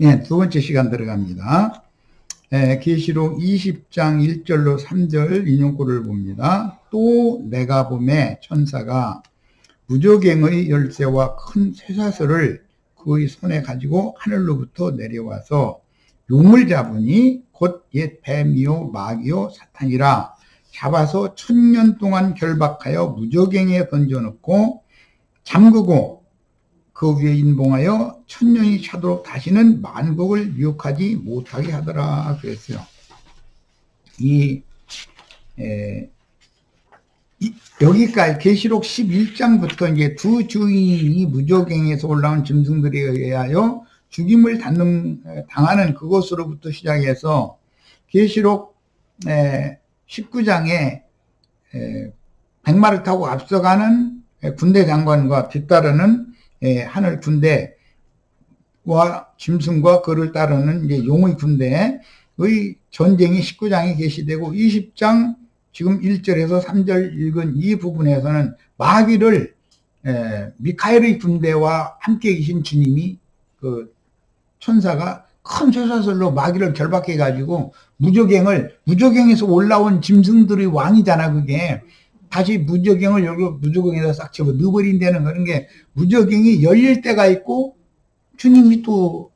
네, 두 번째 시간 들어갑니다. 계시록 20장 1절로 3절 인용구를 봅니다. 또 내가 보매 천사가 무저갱의 열쇠와 큰 쇠사슬을 그의 손에 가지고 하늘로부터 내려와서 용을 잡으니 곧 옛 뱀이요 마귀요 사탄이라 잡아서 1000년 동안 결박하여 무저갱에 던져놓고 잠그고 그 위에 인봉하여 1000년이 차도록 다시는 만국을 유혹하지 못하게 하더라 그랬어요. 여기까지 계시록 11장부터 이제 두 주인이 무저갱에서 올라온 짐승들에 의하여 죽임을 당하는 그것으로부터 시작해서 계시록 19장에 백마를 타고 앞서가는 군대 장관과 뒤따르는 하늘 군대와 짐승과 그를 따르는 이제 용의 군대의 전쟁이 19장에 게시되고 20장 지금 1절에서 3절 읽은 이 부분에서는 마귀를 미카엘의 군대와 함께 계신 주님이 그 천사가 큰 쇠사슬로 마귀를 결박해 가지고 무저갱에서 올라온 짐승들의 왕이잖아. 그게 다시 무저갱을 열고 무저갱에다 싹 집어 넣어버린다는 그런 게 무저갱이 열릴 때가 있고 주님이 또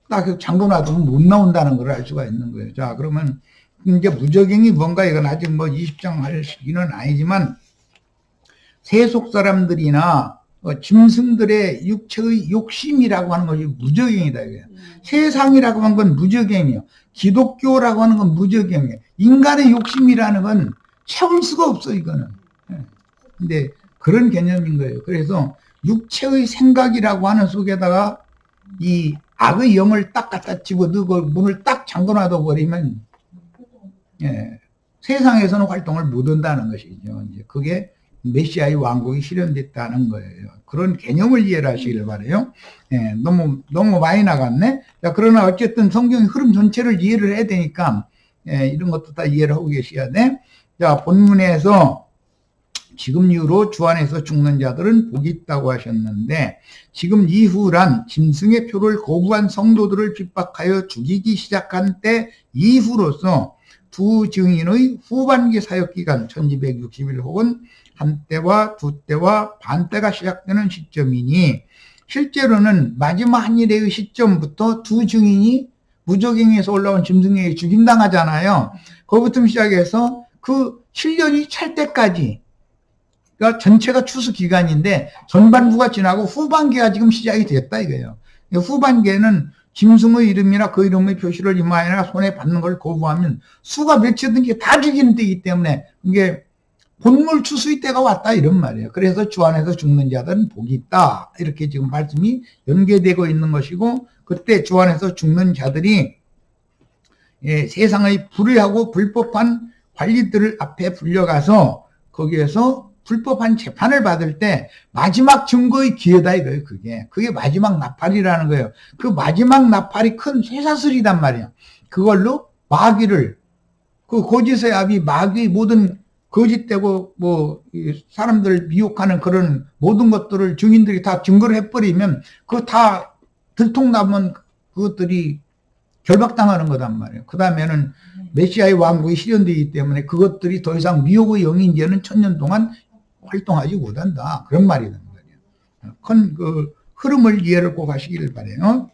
딱 잠궈놔두면 못 나온다는 걸 알 수가 있는 거예요. 자, 그러면 이제 무저갱이 뭔가 이건 아직 뭐 20장 할 시기는 아니지만 세속 사람들이나 짐승들의 육체의 욕심이라고 하는 것이 무저갱이다. 이거예요. 세상이라고 하는 건 무저갱이에요. 기독교라고 하는 건 무저갱이에요. 인간의 욕심이라는 건 채울 수가 없어, 이거는. 근데 그런 개념인 거예요. 그래서 육체의 생각이라고 하는 속에다가 이 악의 영을 딱 갖다 집어넣고 문을 딱 잠궈놔둬 버리면 세상에서는 활동을 못 한다는 것이죠. 이제 그게 메시아의 왕국이 실현됐다는 거예요. 그런 개념을 이해를 하시길 바라요. 너무 많이 나갔네. 자, 그러나 어쨌든 성경의 흐름 전체를 이해를 해야 되니까 이런 것도 다 이해를 하고 계셔야 돼. 자, 본문에서 지금 이후로 주 안에서 죽는 자들은 복이 있다고 하셨는데 지금 이후란 짐승의 표를 거부한 성도들을 핍박하여 죽이기 시작한 때 이후로서 두 증인의 후반기 사역기간 1260일 혹은 한때와 두때와 반때가 시작되는 시점이니 실제로는 마지막 한일의 시점부터 두 증인이 무저갱에서 올라온 짐승에게 죽임당하잖아요. 거기부터 시작해서 그 7년이 찰 때까지 그러니까 전체가 추수 기간인데 전반부가 지나고 후반기가 지금 시작이 됐다 이거예요. 후반기에는 짐승의 이름이나 그 이름의 표시를 이마에나 손에 받는 걸 거부하면 수가 몇이든지 다 죽이는 때이기 때문에 이게 본물 추수의 때가 왔다 이런 말이에요. 그래서 주 안에서 죽는 자들은 복이 있다 이렇게 지금 말씀이 연계되고 있는 것이고 그때 주 안에서 죽는 자들이 세상의 불의하고 불법한 관리들을 앞에 불려가서 거기에서 불법한 재판을 받을 때 마지막 증거의 기회다 이거예요. 그게 마지막 나팔이라는 거예요. 그 마지막 나팔이 큰 쇠사슬이단 말이에요. 그걸로 마귀를 그 거짓의 압이 마귀의 모든 거짓되고 뭐 사람들 미혹하는 그런 모든 것들을 증인들이 다 증거를 해버리면 그거 다 들통나면 그것들이 결박당하는 거단 말이에요. 그 다음에는 메시아의 왕국이 실현되기 때문에 그것들이 더 이상 미혹의 영이 이제는 1000년 동안 활동하지 못한다. 그런 말이 되는 거예요. 큰 그 흐름을 이해를 꼭 하시길 바라요.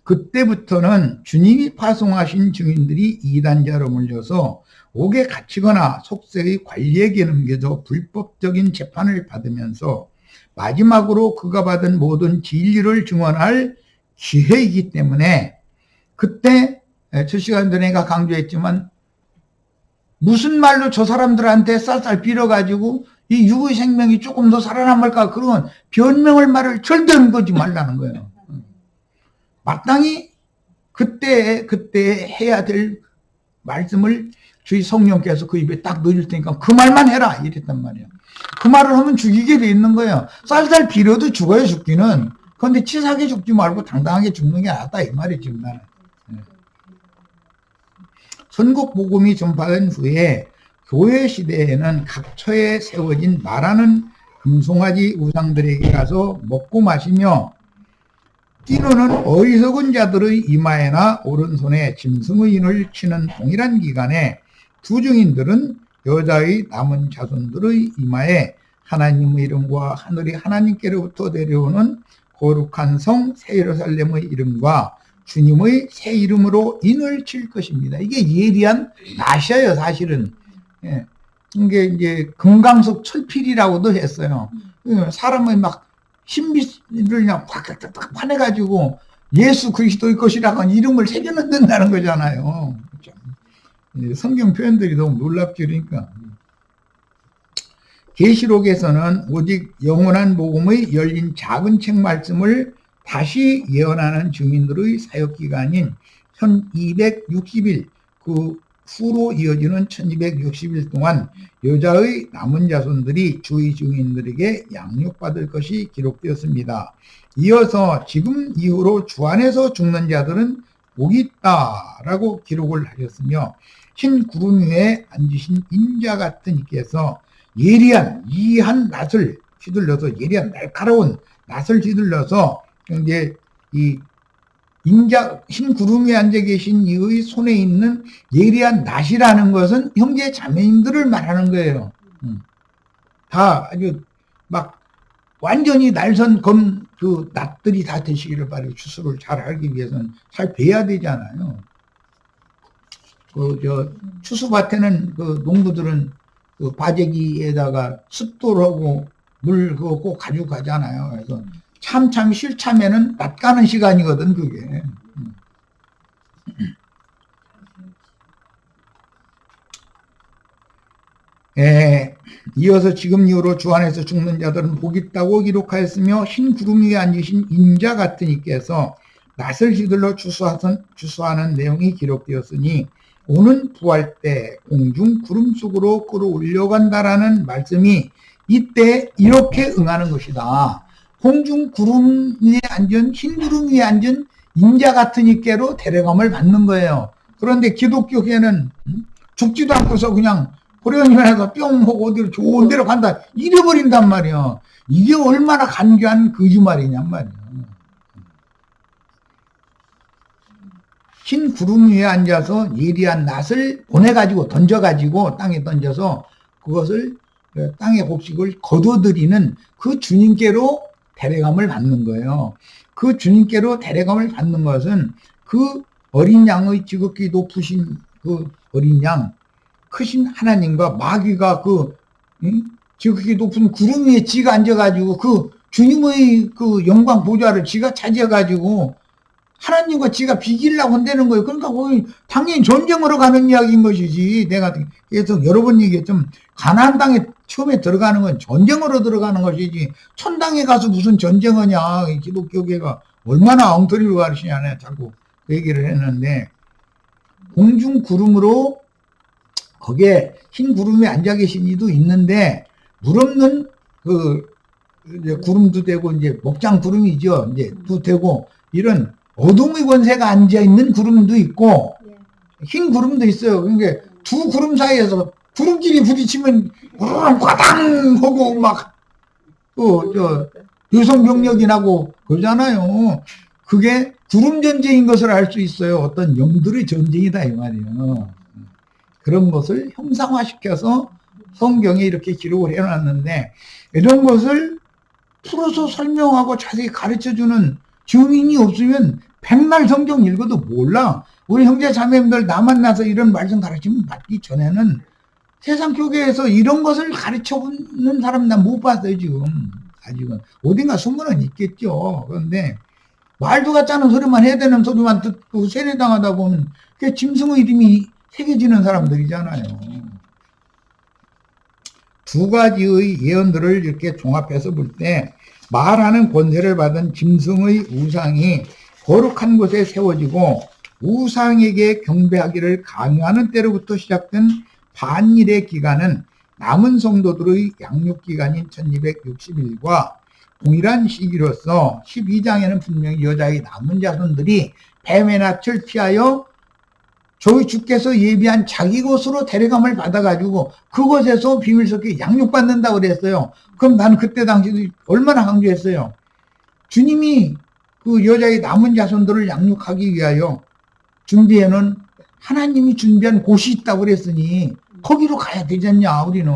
그때부터는 주님이 파송하신 증인들이 이단자로 몰려서 옥에 갇히거나 속세의 관리에게 넘겨져 불법적인 재판을 받으면서 마지막으로 그가 받은 모든 진리를 증언할 기회이기 때문에 그때 저 시간 전에 내가 강조했지만 무슨 말로 저 사람들한테 쌀쌀 빌어가지고 이 육의 생명이 조금 더 살아남을까 그런 변명을 말을 절대 거지 말라는 거예요. 마땅히 그때 해야 될 말씀을 주의 성령께서 그 입에 딱 넣어줄 테니까 그 말만 해라 이랬단 말이에요. 그 말을 하면 죽이게 돼 있는 거예요. 쌀쌀 빌어도 죽어요 죽기는. 그런데 치사하게 죽지 말고 당당하게 죽는 게 낫다 이 말이지 나는. 선국 복음이 전파된 후에 교회 시대에는 각처에 세워진 말하는 금송아지 우상들에게 가서 먹고 마시며 디노는 어리석은 자들의 이마에나 오른손에 짐승의 인을 치는 동일한 기간에 두 증인들은 여자의 남은 자손들의 이마에 하나님의 이름과 하늘이 하나님께로부터 내려오는 거룩한 성 새 예루살렘의 이름과 주님의 새 이름으로 인을 칠 것입니다. 이게 예리한 낫이에요, 사실은. 예. 이게 이제 금강석 철필이라고도 했어요. 사람의 막 신비를 그냥 팍팍팍 파내가지고 예수 그리스도의 것이라고 이름을 새겨넣는다는 거잖아요. 성경 표현들이 너무 놀랍지, 그러니까. 계시록에서는 오직 영원한 복음의 열린 작은 책 말씀을 다시 예언하는 증인들의 사역기간인 1260일, 그 후로 이어지는 1260일 동안 여자의 남은 자손들이 주의 증인들에게 양육받을 것이 기록되었습니다. 이어서 지금 이후로 주 안에서 죽는 자들은 복이 있다라고 기록을 하셨으며, 흰 구름 위에 앉으신 인자 같은 이께서 예리한 이한 낫을 휘둘러서, 예리한 날카로운 낫을 휘둘러서 이제 이 인자, 흰 구름 위에 앉아 계신 이의 손에 있는 예리한 낫이라는 것은 형제 자매님들을 말하는 거예요. 다 아주 막 완전히 날선 그 낫들이 다 되시기를 바라고, 추수를 잘 하기 위해서는 잘 베야 되잖아요. 추수밭에는 그 농부들은 그 바제기에다가 습도를 하고 물 그거 꼭 가지고 가잖아요. 그래서 참 실참에는 낫 가는 시간이거든, 그게. 이어서 지금 이후로 주 안에서 죽는 자들은 복이 있다고 기록하였으며, 흰 구름 위에 앉으신 인자 같은 이께서 낫을 휘둘러 추수하는 내용이 기록되었으니, 오는 부활 때 공중 구름 속으로 끌어올려간다라는 말씀이 이때 이렇게 응하는 것이다. 공중 구름 위에 앉은, 흰 구름 위에 앉은 인자 같은 이께로 데려감을 받는 거예요. 그런데 기독교계는 죽지도 않고서 그냥 호련히면서 뿅 하고 어디로 좋은 데로 간다 잃어버린단 말이야. 이게 얼마나 간교한 거짓말이냔 말이야. 흰 구름 위에 앉아서 예리한 낫을 보내가지고 던져가지고 땅에 던져서 그것을 땅의 곡식을 거둬들이는 그 주님께로 데려감을 받는 거예요. 그 주님께로 데려감을 받는 것은 그 어린 양의 지극히 높으신 그 어린 양, 크신 하나님과 마귀가 그 지극히 높은 구름 위에 지가 앉아가지고 그 주님의 그 영광 보좌를 지가 차지해가지고 하나님과 지가 비기려고 한다는 거예요. 그러니까 거기 당연히 전쟁으로 가는 이야기인 것이지. 내가 계속 여러 번 얘기했지만 가나안 땅에 처음에 들어가는 건 전쟁으로 들어가는 것이지, 천당에 가서 무슨 전쟁하냐. 기독교계가 얼마나 엉터리로 가르치냐네. 자꾸 그 얘기를 했는데, 공중 구름으로 거기에 흰 구름에 앉아 계신 이도 있는데, 물 없는 그 이제 구름도 되고 이제 목장 구름이죠. 이제 도 되고 이런 어둠의 권세가 앉아있는 구름도 있고 흰 구름도 있어요. 그러니까 두 구름 사이에서 구름끼리 부딪히면 과당 하고 막 여성병력이 나고 그러잖아요. 그게 구름 전쟁인 것을 알 수 있어요. 어떤 영들의 전쟁이다 이 말이에요. 그런 것을 형상화시켜서 성경에 이렇게 기록을 해놨는데, 이런 것을 풀어서 설명하고 자세히 가르쳐주는 증인이 없으면 백날 성경 읽어도 몰라. 우리 형제 자매님들 나 만나서 이런 말씀 가르치면 받기 전에는 세상 교계에서 이런 것을 가르쳐보는 사람 난 못 봤어요, 지금. 아직은. 어딘가 숨어는 있겠죠. 그런데 말도 같지 않은 소리만 해야 되는 소리만 듣고 세뇌당하다 보면 그게 짐승의 이름이 새겨지는 사람들이잖아요. 두 가지의 예언들을 이렇게 종합해서 볼 때, 말하는 권세를 받은 짐승의 우상이 거룩한 곳에 세워지고 우상에게 경배하기를 강요하는 때로부터 시작된 반일의 기간은 남은 성도들의 양육 기간인 1260일과 동일한 시기로서 12장에는 분명히 여자의 남은 자손들이 뱀의 낯을 피하여 저희 주께서 예비한 자기 곳으로 데려감을 받아가지고 그곳에서 비밀스럽게 양육받는다고 그랬어요. 그럼 나는 그때 당시 얼마나 강조했어요. 주님이 그 여자의 남은 자손들을 양육하기 위하여 준비해놓은 하나님이 준비한 곳이 있다고 그랬으니 거기로 가야 되잖냐 우리는.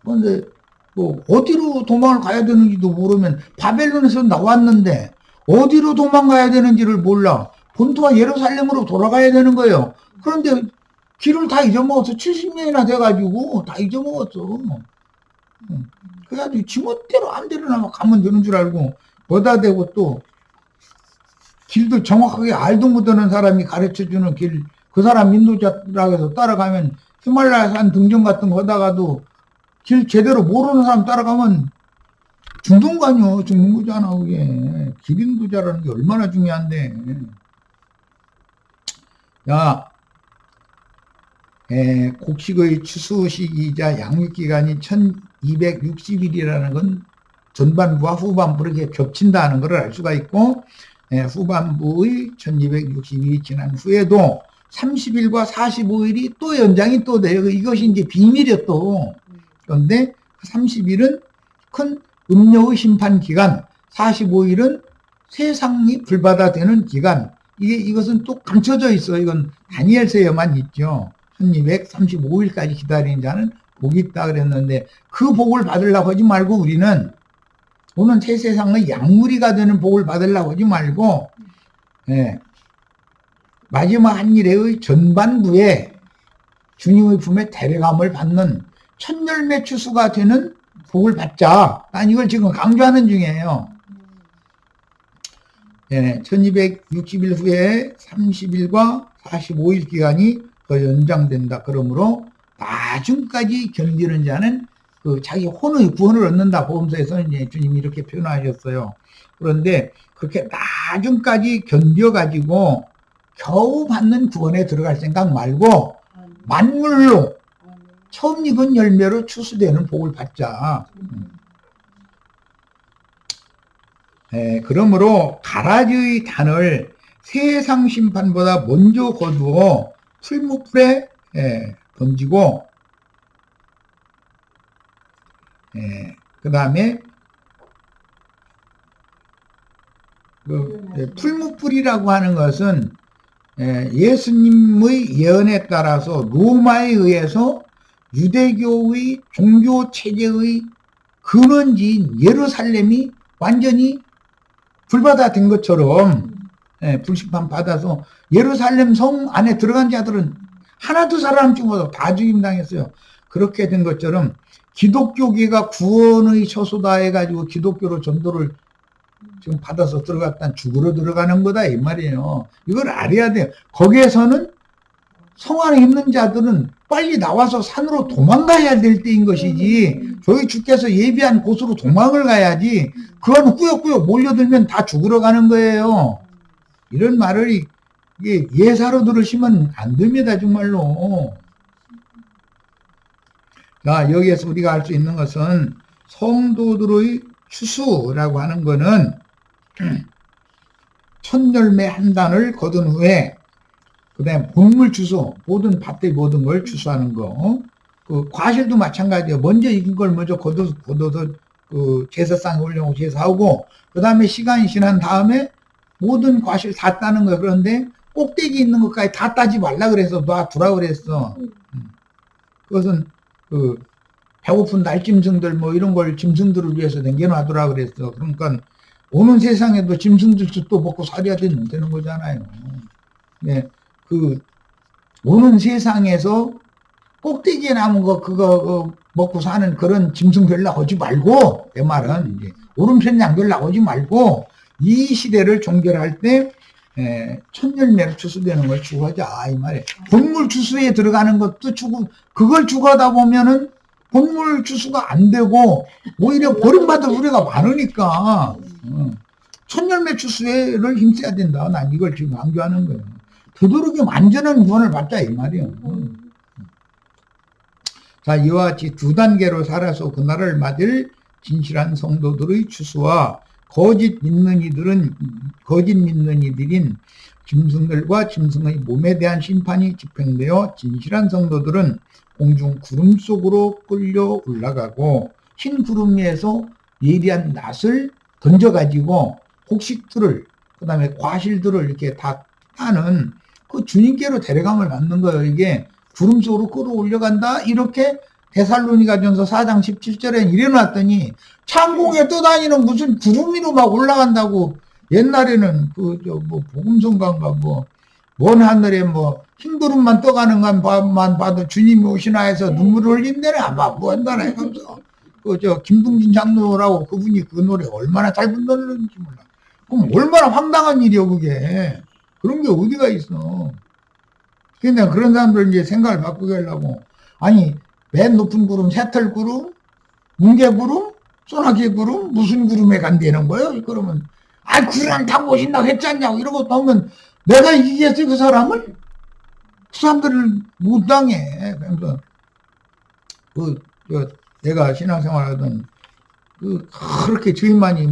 그런데 뭐 어디로 도망을 가야 되는지도 모르면 바벨론에서 나왔는데 어디로 도망가야 되는지를 몰라. 본토와 예루살렘으로 돌아가야 되는 거예요. 그런데 길을 다 잊어먹었어. 70년이나 돼가지고 다 잊어먹었어. 그래가지고 지멋대로 안대로나 가면 되는 줄 알고 거다 대고 또 길도 정확하게 알도 못하는 사람이 가르쳐주는 길, 그 사람 인도자라고 해서 따라가면 히말라야 산 등정 같은 거 하다가도 길 제대로 모르는 사람 따라가면 중동간이요. 죽는 거잖아 그게. 길 인도자라는 게 얼마나 중요한데. 야, 곡식의 추수시기이자 양육기간이 1260일이라는 건 전반부와 후반부 이렇게 겹친다는 것을 알 수가 있고, 후반부의 1260일이 지난 후에도 30일과 45일이 또 연장이 또 돼요. 이것이 이제 비밀이요 또. 그런데 30일은 큰 음료의 심판 기간, 45일은 세상이 불바다 되는 기간. 이것은 또 감춰져 있어요. 이건 다니엘서에만 있죠. 1235일까지 기다리는 자는 복이 있다 그랬는데 그 복을 받으려고 하지 말고 우리는 오는 새 세상의 양무리가 되는 복을 받으려고 하지 말고 마지막 한 일의 전반부에 주님의 품에 데려감을 받는 천열매 추수가 되는 복을 받자. 난 이걸 지금 강조하는 중이에요. 1260일 후에 30일과 45일 기간이 더 연장된다. 그러므로 나중까지 견디는 자는 그 자기 혼의 구원을 얻는다. 복음서에서는 이제 주님이 이렇게 표현하셨어요. 그런데 그렇게 나중까지 견뎌가지고 겨우 받는 구원에 들어갈 생각 말고 만물로 처음 익은 열매로 추수되는 복을 받자. 그러므로 가라지의 단을 세상 심판보다 먼저 거두어 풀무풀에 던지고 그 다음에 풀무풀이라고 하는 것은 예수님의 예언에 따라서 로마에 의해서 유대교의 종교 체제의 근원지인 예루살렘이 완전히 불바다 된 것처럼 불심판 받아서 예루살렘 성 안에 들어간 자들은 하나도 살아남지 못하고 다 죽임당했어요. 그렇게 된 것처럼 기독교계가 구원의 처소다 해가지고 기독교로 전도를 지금 받아서 들어갔단 죽으러 들어가는 거다 이 말이에요. 이걸 알아야 돼요. 거기에서는 성 안에 있는 자들은 빨리 나와서 산으로 도망가야 될 때인 것이지 저희 주께서 예비한 곳으로 도망을 가야지 그건 꾸역꾸역 몰려들면 다 죽으러 가는 거예요. 이런 말을 이게 예사로 들으시면 안 됩니다 정말로. 자, 여기에서 우리가 알 수 있는 것은 성도들의 추수라고 하는 거는 첫 열매 한 단을 거둔 후에 그 다음에 본물 추수, 모든 밭의 모든 걸 추수하는 거. 그 과실도 마찬가지예요. 먼저 익은 걸 먼저 걷어서 그 제사상에 올려놓고 제사하고 그 다음에 시간이 지난 다음에 모든 과실 다 따는 거예요. 그런데 꼭대기 있는 것까지 다 따지 말라 그래서 놔두라 그랬어. 그것은 그 배고픈 날짐승들 뭐 이런 걸 짐승들을 위해서 남겨놔두라 그랬어. 그러니까 오는 세상에도 짐승들도 또 먹고 살아야 되는 거잖아요. 네, 그 오는 세상에서 꼭대기에 남은 거 그거 먹고 사는 그런 짐승 되려고 하지 말고 내 말은 이제 오름편 양 되려고 하지 말고 이 시대를 종결할 때 천열매로 추수되는 걸 추구하자 이 말이에요. 본물 추수에 들어가는 것도 그걸 추구하다 보면은 본물 추수가 안 되고 오히려 버림받을 우리가 많으니까 천열매 추수를 힘써야 된다. 난 이걸 지금 강조하는 거예요. 되도록이면 완전한 구원을 받자 이 말이에요. 자, 이와 같이 두 단계로 살아서 그날을 맞을 진실한 성도들의 추수와 거짓 믿는 이들인 짐승들과 짐승의 몸에 대한 심판이 집행되어 진실한 성도들은 공중 구름 속으로 끌려 올라가고 흰 구름 위에서 예리한 낫을 던져가지고 곡식들을, 그 다음에 과실들을 이렇게 다 따는 그 주님께로 데려감을 받는 거예요. 이게 구름 속으로 끌어올려간다? 이렇게 데살로니가전서 4장 17절에 이래놨더니 창공에 떠다니는 무슨 구름 위로 막 올라간다고. 옛날에는 복음성가인가 먼 하늘에 흰구름만 떠가는 것만 봐도 주님이 오시나 해서 눈물을 흘린다네. 아마 한다나 해서 김동진 장로라고 그분이 그 노래 얼마나 잘 불렀는지 몰라. 그럼 얼마나 황당한 일이요 그게. 그런 게 어디가 있어. 근데 그런 사람들 이제 생각을 바꾸게 하려고, 아니 맨 높은 구름, 새털구름, 뭉게구름, 소나기 구름, 무슨 구름에 간다는 거예요? 그러면 구름 타고 오신다고 했지 않냐고 이러고 나오면 내가 이기겠지 그 사람을? 그 사람들을 못 당해. 그래서 내가 신앙생활하던 그렇게 주인만이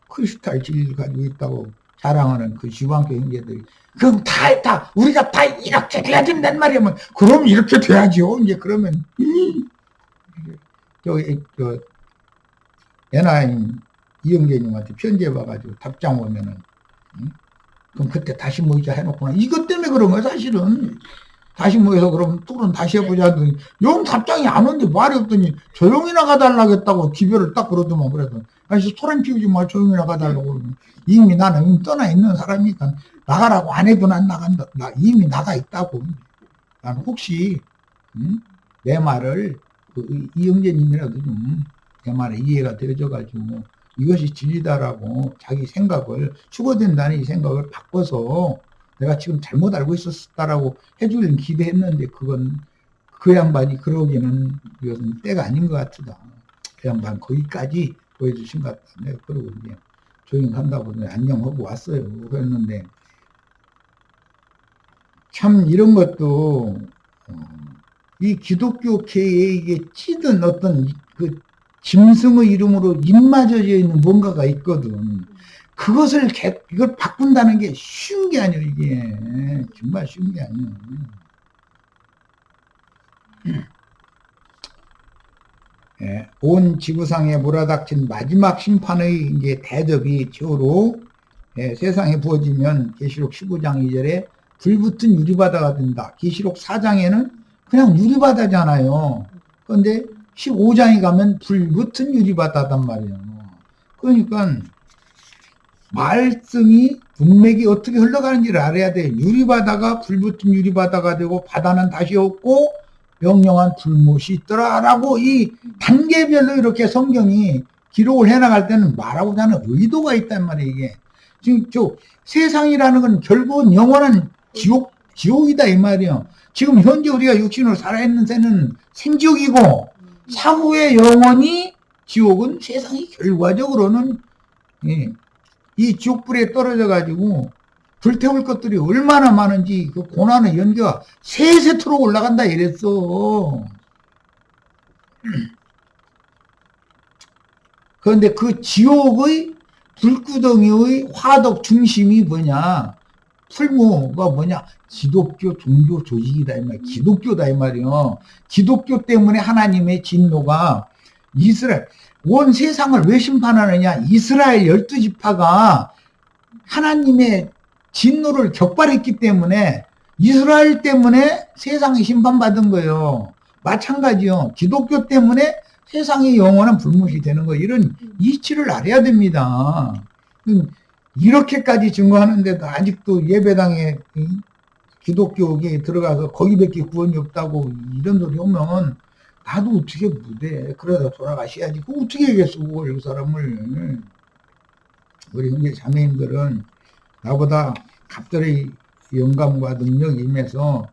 크리스탈 질 가지고 있다고 자랑하는 그 지방교 형제들이, 그럼 다 우리가 다 이렇게 돼야 된단 말이야. 그럼 이렇게 돼야죠. 이제 그러면 NIM 이영재님한테 편지해봐가지고 답장 오면은, 그럼 그때 다시 모이자 해놓구나. 이것 때문에 그런 거야 사실은. 다시 모여서 그럼 뚜른 다시 해보자 하더니 영 답장이 안 오는데 말이 없더니 조용히 나가달라겠다고 기별을 딱 그러더만. 그래서 아니 소란 피우지 마, 조용히 나가달라고 그러면, 나는 이미 떠나 있는 사람이니까 나가라고 안 해도 난 나간다. 나 이미 나가 있다고. 나는 혹시 내 말을 이영재님이라도 좀 내 말에 이해가 되어져가지고 이것이 진리다라고 자기 생각을, 추구된다는 이 생각을 바꿔서 내가 지금 잘못 알고 있었다라고 해주려는 기대했는데, 그건 그 양반이 그러기는 이것은 때가 아닌 것 같다. 그 양반 거기까지 보여주신 것 같다. 내가 그러고 이제 조용히 간다고 안녕하고 왔어요. 그랬는데 참 이런 것도 이 기독교계에 이게 찌든 어떤 그 짐승의 이름으로 입맞아져 있는 뭔가가 있거든. 이걸 바꾼다는 게 쉬운 게 아니에요, 이게. 정말 쉬운 게 아니에요. 예, 온 지구상에 몰아닥친 마지막 심판의 이제 대접이 저로 세상에 부어지면 계시록 15장 2절에 불붙은 유리바다가 된다. 계시록 4장에는 그냥 유리바다잖아요. 그런데 15장에 가면 불붙은 유리바다단 말이에요. 그러니까 말씀이 문맥이 어떻게 흘러가는지를 알아야 돼. 유리바다가 불붙은 유리바다가 되고 바다는 다시 없고 명령한 불못이 있더라라고 이 단계별로 이렇게 성경이 기록을 해나갈 때는 말하고자 하는 의도가 있단 말이에요. 이게 지금 세상이라는 건 결국은 영원한 지옥이다 이 말이에요. 지금 현재 우리가 육신으로 살아있는 새는 생지옥이고, 사후의 영원히 지옥은 세상이 결과적으로는 이 지옥불에 떨어져 가지고 불태울 것들이 얼마나 많은지 그 고난의 연기가 세세토록 올라간다 이랬어. 그런데 그 지옥의 불구덩이의 화덕 중심이 뭐냐? 풀무가 뭐냐? 기독교 종교 조직이다 이 말. 기독교다 이 말이요. 기독교 때문에 하나님의 진노가 온 세상을 왜 심판하느냐? 이스라엘 12지파가 하나님의 진노를 격발했기 때문에, 이스라엘 때문에 세상이 심판받은 거예요. 마찬가지요. 기독교 때문에 세상이 영원한 불못이 되는 거예요. 이런 이치를 알아야 됩니다. 이렇게까지 증거하는데도 아직도 예배당에 기독교에 들어가서 거기밖에 구원이 없다고 이런 소리 오면 나도 어떻게 못해. 그러다 돌아가셔야지. 그 어떻게 하겠어 그걸, 그 사람을. 우리 형제 자매님들은 나보다 갑자기 영감과 능력이 임해서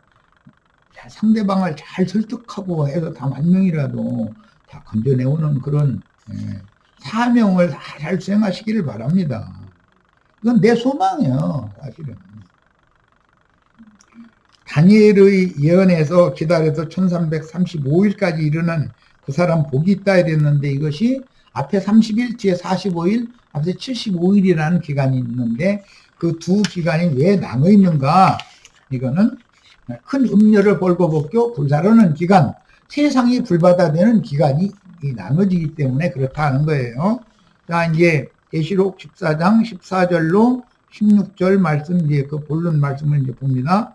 상대방을 잘 설득하고 해서 다 만명이라도 다 건져내오는 그런 사명을 다 잘 수행하시기를 바랍니다. 이건 내 소망이에요, 사실은. 다니엘의 예언에서 기다려서 1335일까지 이르는 그 사람 복이 있다 이랬는데, 이것이 앞에 30일, 뒤에 45일, 앞에 75일이라는 기간이 있는데 그 두 기간이 왜 나눠 있는가? 이거는 큰 음료를 벌거벗겨 불사르는 기간, 세상이 불바다되는 기간이 나눠지기 때문에 그렇다는 거예요. 자, 이제 계시록 14장 14절로 16절 말씀, 이제 그 본론 말씀을 이제 봅니다.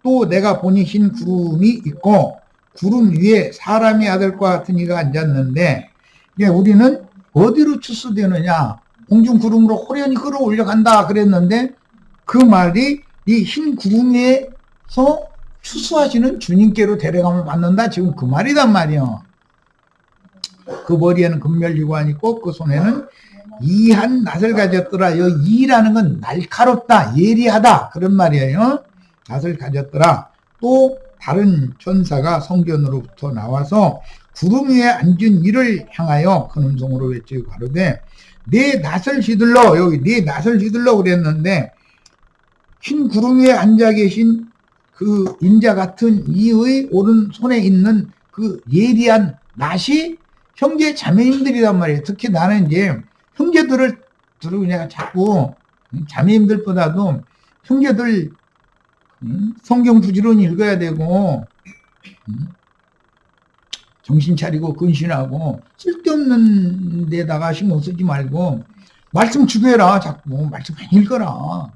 또 내가 보니 흰 구름이 있고 구름 위에 사람의 아들과 같은 이가 앉았는데, 이게 우리는 어디로 추수되느냐? 공중 구름으로 호련히 끌어올려 간다 그랬는데, 그 말이 이 흰 구름 위에서 추수하시는 주님께로 데려감을 받는다, 지금 그 말이단 말이요. 그 머리에는 금멸기관이 있고 그 손에는 이한 낫을 가졌더라. 여기 이라는 건 날카롭다, 예리하다 그런 말이에요. 낫을 가졌더라. 또 다른 천사가 성전으로부터 나와서 구름 위에 앉은 이를 향하여 큰 음성으로 외치고 가로되 네 낫을 휘둘러, 여기 네 낫을 휘둘러 그랬는데, 흰 구름 위에 앉아 계신 그 인자 같은 이의 오른손에 있는 그 예리한 낫이 형제 자매님들이란 말이에요. 특히 나는 이제 형제들을 내가 자꾸 자매님들보다도 형제들 성경 부지런히 읽어야 되고 정신 차리고 근신하고 쓸데없는 데다가 신경 쓰지 말고 말씀 주게라. 자꾸 말씀 많이 읽어라.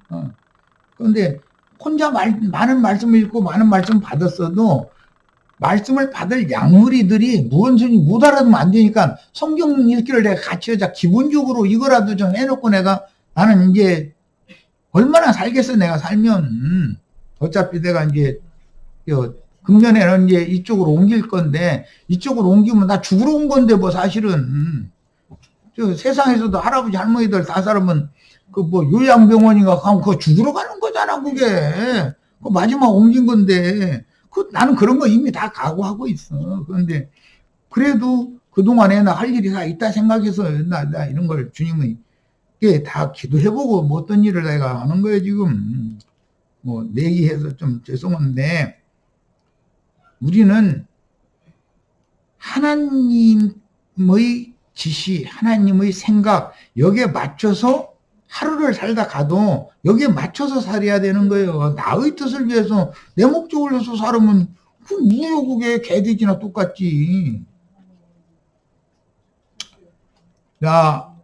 그런데 혼자 많은 말씀을 읽고 많은 말씀 받았어도 말씀을 받을 양무리들이 무언순이 못 알아두면 안 되니까 성경 읽기를 내가 같이 하자. 기본적으로 이거라도 좀 해놓고 나는 이제 얼마나 살겠어. 내가 살면 어차피 내가 이제 금년에는 이제 이쪽으로 옮길 건데, 이쪽으로 옮기면 나 죽으러 온 건데 뭐 사실은 저 세상에서도 할아버지 할머니들 다 살으면 그 뭐 요양병원인가 가면 그거 죽으러 가는 거잖아. 그게 그 마지막 옮긴 건데 나는 그런 거 이미 다 각오하고 있어. 그런데 그래도 그동안에 나 할 일이 다 있다 생각해서 나 이런 걸 주님이 다 기도해보고 뭐 어떤 일을 내가 하는 거예요 지금. 뭐 내기해서 좀 죄송한데, 우리는 하나님의 지시, 하나님의 생각, 여기에 맞춰서 하루를 살다 가도 여기에 맞춰서 살아야 되는 거예요. 나의 뜻을 위해서 내 목적을 위해서 살으면 그 뭐요, 그게 개돼지나 똑같지. 야,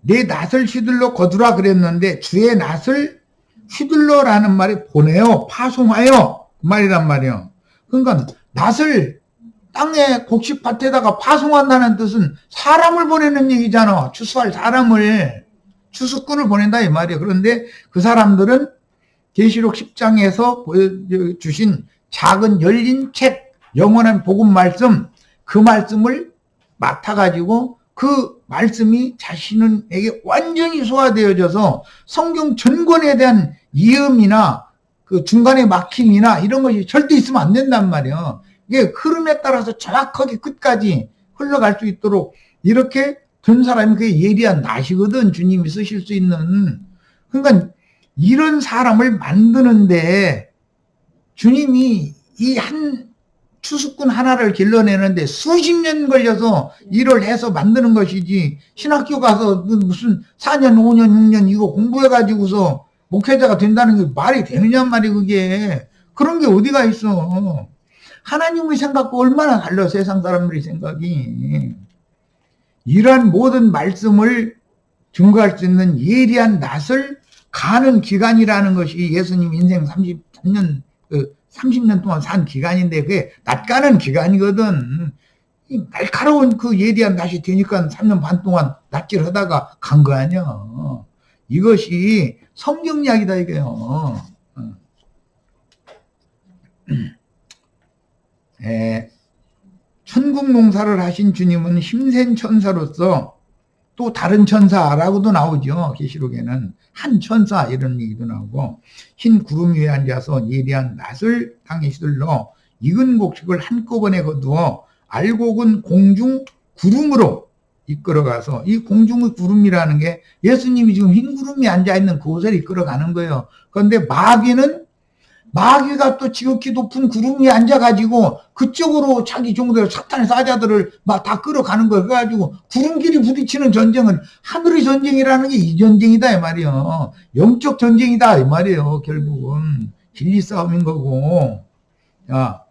내 낫을 휘둘러 거두라 그랬는데 주의 낫을 휘둘러라는 말이 보내요, 파송하여 그 말이란 말이에요. 그러니까 낫을 땅에 곡식밭에다가 파송한다는 뜻은 사람을 보내는 얘기잖아. 추수할 사람을, 추수꾼을 보낸다 이 말이에요. 그런데 그 사람들은 계시록 10장에서 보여주신 작은 열린 책, 영원한 복음 말씀, 그 말씀을 맡아가지고 그 말씀이 자신에게 완전히 소화되어져서 성경 전권에 대한 이음이나 그 중간에 막힘이나 이런 것이 절대 있으면 안 된단 말이에요. 이게 흐름에 따라서 정확하게 끝까지 흘러갈 수 있도록 이렇게 된 사람이 그게 예리한 낫이거든, 주님이 쓰실 수 있는. 그러니까 이런 사람을 만드는데 주님이 이 한 추수꾼 하나를 길러내는데 수십 년 걸려서 일을 해서 만드는 것이지, 신학교 가서 무슨 4년, 5년, 6년 이거 공부해가지고서 목회자가 된다는 게 말이 되느냐 말이 그게. 그런 게 어디가 있어. 하나님의 생각과 얼마나 달라, 세상 사람들의 생각이. 이러한 모든 말씀을 증거할 수 있는 예리한 낫을 가는 기간이라는 것이 예수님 인생 30년 동안 산 기간인데 그게 낫가는 기간이거든. 날카로운 그 예리한 낫이 되니까 3년 반 동안 낫질 하다가 간 거 아니야. 이것이 성경 이야기다 이게요. 천국 농사를 하신 주님은 힘센 천사로서 또 다른 천사라고도 나오죠. 계시록에는 한 천사 이런 얘기도 나오고, 흰 구름 위에 앉아서 예리한 낫을 땅에 휘둘러 익은 곡식을 한꺼번에 거두어 알곡은 공중 구름으로 이끌어가서, 이 공중의 구름이라는 게 예수님이 지금 흰 구름이 앉아있는 그곳을 이끌어가는 거예요. 그런데 마귀가 또 지극히 높은 구름 위에 앉아가지고 그쪽으로 자기 종들, 사탄의 사자들을 막 다 끌어가는 거예요. 그래가지고 구름끼리 부딪히는 전쟁은 하늘의 전쟁이라는 게 이 전쟁이다 이 말이에요. 영적 전쟁이다 이 말이에요. 결국은 진리 싸움인 거고. 야,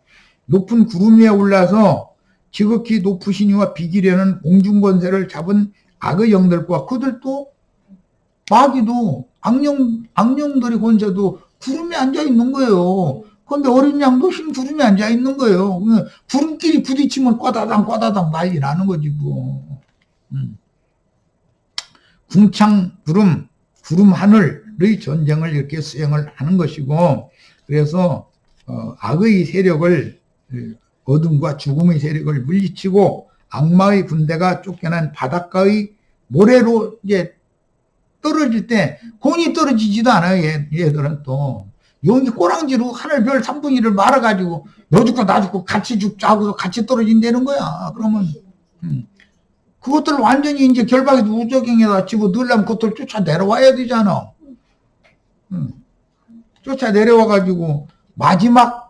높은 구름 위에 올라서 지극히 높으시니와 비기려는 공중권세를 잡은 악의 영들과 그들도 마귀도 악령들의 권세도 구름에 앉아 있는 거예요. 그런데 어린 양도 흰 구름에 앉아 있는 거예요. 구름끼리 부딪히면 꽈다당 난리 나는 거지 뭐. 궁창 구름 하늘의 전쟁을 이렇게 수행을 하는 것이고, 그래서 악의 세력을, 어둠과 죽음의 세력을 물리치고 악마의 군대가 쫓겨난 바닷가의 모래로 이제 떨어질 때 공이 떨어지지도 않아요. 얘들은 또 용이 꼬랑지로 하늘별 3분의 1을 말아가지고 너 죽고 나 죽고 같이 죽자고 같이 떨어진다는 거야. 그러면 그것들 완전히 이제 결박에서 무적행에다 집어 넣으려면 그것들 쫓아 내려와야 되잖아. 쫓아 내려와가지고 마지막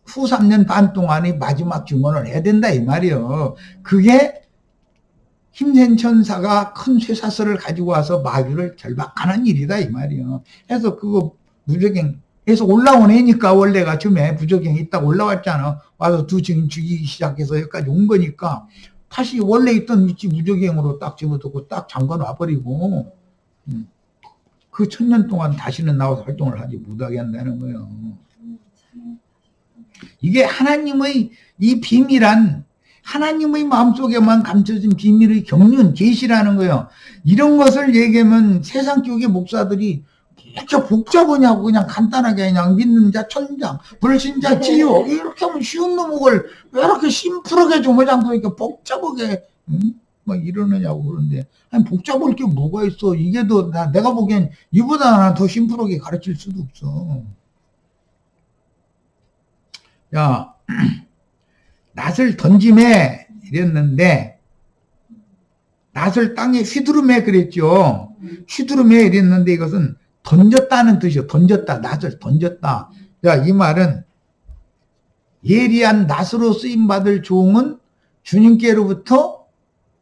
후 3년 반 동안에 마지막 증언을 해야 된다 이 말이에요. 그게 힘센 천사가 큰 쇠사슬을 가지고 와서 마귀를 결박하는 일이다 이 말이에요. 그래서 그거 무적행에서 올라온 애니까 원래가 처음에 무적행이 있다고 올라왔잖아. 와서 두 증인 죽이기 시작해서 여기까지 온 거니까 다시 원래 있던 위치 무적행으로 딱 집어넣고 딱 잠궈놔버리고 그 1000년 동안 다시는 나와서 활동을 하지 못하게 한다는 거예요. 이게 하나님의 이 비밀한 하나님의 마음속에만 감춰진 비밀의 경륜, 계시라는 거예요. 이런 것을 얘기하면 세상 교계 목사들이 이렇게 복잡하냐고 그냥 간단하게 그냥 믿는 자 천장, 불신자 지옥 이렇게 하면 쉬운 놈을 왜 이렇게 심플하게 좀 화장도 이렇게 복잡하게 뭐 이러느냐고 그러는데 아니 복잡할 게 뭐가 있어. 이게 더 내가 보기엔 이보다 더 심플하게 가르칠 수도 없어. 야 낫을 던짐에 이랬는데 낫을 땅에 휘두르매 그랬죠. 휘두르매 이랬는데 이것은 던졌다는 뜻이요. 던졌다. 낫을 던졌다. 자, 이 말은 예리한 낫으로 쓰임받을 종은 주님께로부터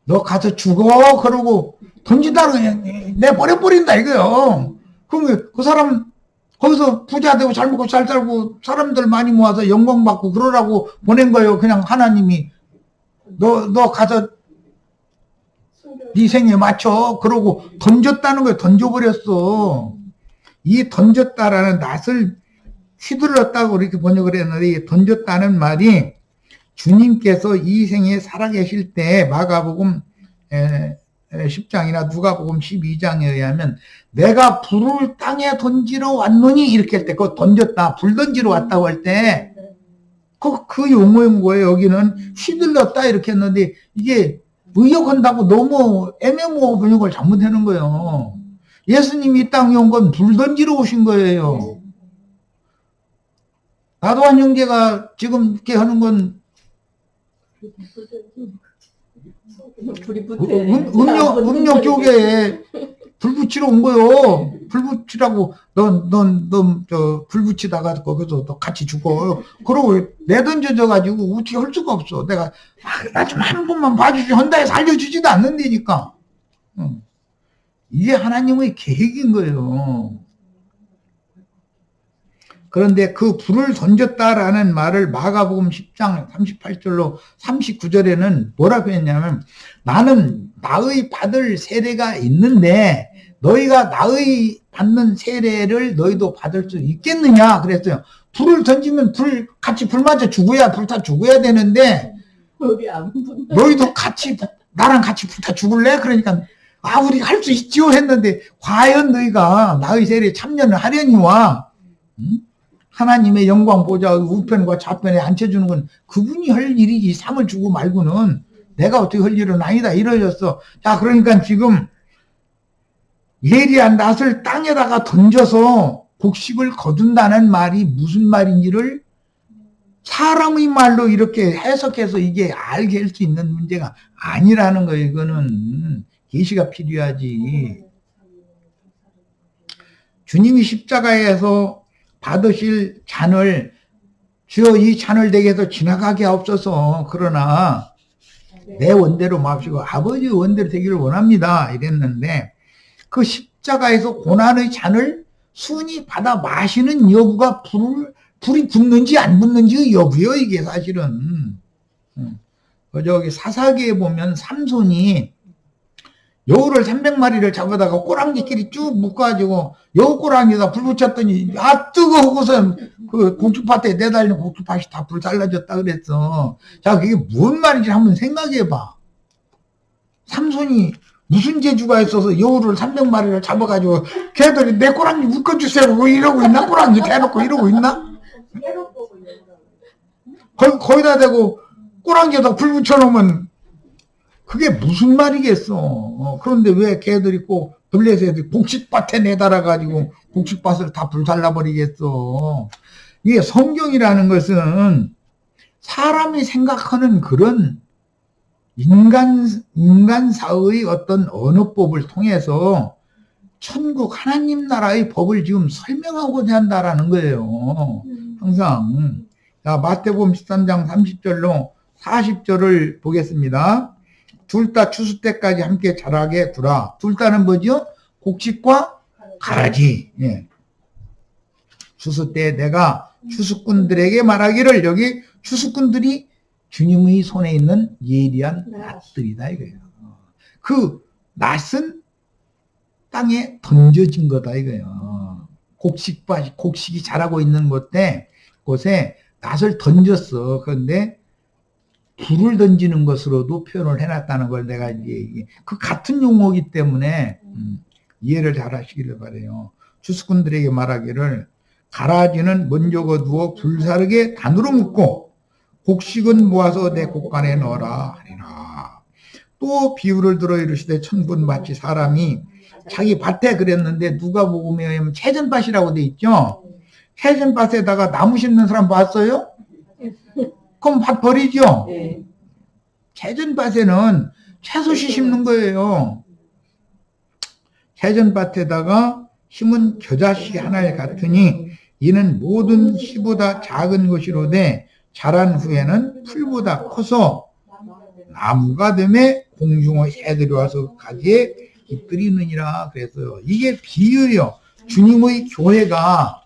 너 가서 죽어 그러고 던진다 그냥 내버려버린다 이거요. 그럼 그 사람 거기서 부자 되고 잘 먹고 잘 살고 사람들 많이 모아서 영광 받고 그러라고 보낸 거예요. 그냥 하나님이 너 가서 네 생에 맞춰 그러고 던졌다는 거예요. 던져버렸어. 이 던졌다라는 낫을 휘둘렀다고 이렇게 번역을 했는데 이 던졌다는 말이 주님께서 이 생에 살아계실 때 마가복음 10장이나 누가복음 12장에 의하면 내가 불을 땅에 던지러 왔노니 이렇게 할 때 그거 던졌다 불 던지러 왔다고 할 때 그 용어인 거예요. 여기는 휘둘렀다 이렇게 했는데 이게 의역한다고 너무 애매모호 번역을 잘못하는 거예요. 예수님이 이 땅에 온 건 불 던지러 오신 거예요. 나도한 형제가 지금 이렇게 하는 건 음력 교계에 불 붙이러 온 거요. 불 붙이라고 불 붙이다가 거기서 너 같이 죽어. 그러고 내던져져 가지고 어떻게 할 수가 없어. 내가 나 좀 한 번만 봐주지 한다 해서 알려주지도 않는다니까. 이게 하나님의 계획인 거예요. 그런데 그 불을 던졌다라는 말을 마가복음 10장 38절로 39절에는 뭐라고 했냐면 나는 나의 받을 세례가 있는데 너희가 나의 받는 세례를 너희도 받을 수 있겠느냐 그랬어요. 불을 던지면 같이 불 맞아 죽어야 불타 죽어야 되는데 너희도 같이 나랑 같이 불타 죽을래? 그러니까 우리가 할 수 있지요 했는데 과연 너희가 나의 세례에 참여를 하려니와 하나님의 영광 보좌 우편과 좌편에 앉혀주는 건 그분이 할 일이지 상을 주고 말고는 내가 어떻게 할 일은 아니다 이러셨어. 자, 그러니까 지금 예리한 낫을 땅에다가 던져서 곡식을 거둔다는 말이 무슨 말인지를 사람의 말로 이렇게 해석해서 이게 알게 할 수 있는 문제가 아니라는 거예요. 이거는 계시가 필요하지. 주님이 십자가에서 받으실 잔을 주여 이 잔을 내게 해서 지나가게 하옵소서. 그러나 내 원대로 마시고 아버지의 원대로 되기를 원합니다. 이랬는데 그 십자가에서 고난의 잔을 순히 받아 마시는 여부가 불이 붙는지 안 붙는지의 여부요. 이게 사실은 저기 사사기에 보면 삼손이 여우를 300마리를 잡아다가 꼬랑지끼리 쭉 묶어가지고 여우 꼬랑지에다 불 붙였더니 뜨거워서 그 공주밭에 내달린 공주밭이 다 불 달라졌다 그랬어. 자, 그게 뭔 말인지 한번 생각해봐. 삼손이 무슨 재주가 있어서 여우를 300마리를 잡아가지고 걔들이 내 꼬랑지 묶어주세요 뭐 이러고 있나? 꼬랑지 대놓고 이러고 있나? 거기다 대고 꼬랑지에다 불 붙여놓으면 그게 무슨 말이겠어. 그런데 왜 걔들이 꼭 블레셋 애들이 곡식밭에 내달아가지고 곡식밭을 다 불살라버리겠어. 이게 성경이라는 것은 사람이 생각하는 그런 인간사의 어떤 언어법을 통해서 천국 하나님 나라의 법을 지금 설명하고자 한다라는 거예요. 항상. 자, 마태복음 13장 30절로 40절을 보겠습니다. 둘 다 추수 때까지 함께 자라게 두라. 둘 다는 뭐죠? 곡식과 가라지. 예. 추수 때 내가 추수꾼들에게 말하기를, 여기 추수꾼들이 주님의 손에 있는 예리한 낫들이다 이거예요. 그 낫은 땅에 던져진 거다 이거예요. 곡식이 자라고 있는 곳에 낫을 던졌어. 그런데 불을 던지는 것으로도 표현을 해놨다는 걸 내가 이제 그 같은 용어이기 때문에 이해를 잘 하시기를 바라요. 추수꾼들에게 말하기를, 가라지는 먼저 거두어 불사르게 단으로 묶고 곡식은 모아서 내 곡간에 넣어라 하리라. 또 비유를 들어 이르시되 천군 마치 사람이 자기 밭에 그랬는데 누가 보면 채전밭이라고 돼 있죠. 채전밭에다가 나무 심는 사람 봤어요? 그럼 밭 버리죠? 채전밭에는 채소씨 심는 거예요. 채전밭에다가 심은 겨자씨 하나에 같으니 이는 모든 씨보다 작은 것이로되 자란 후에는 풀보다 커서 나무가 되매 공중의 새들이 와서 가지에 깃들이느니라 그랬어요. 이게 비유예요. 주님의 교회가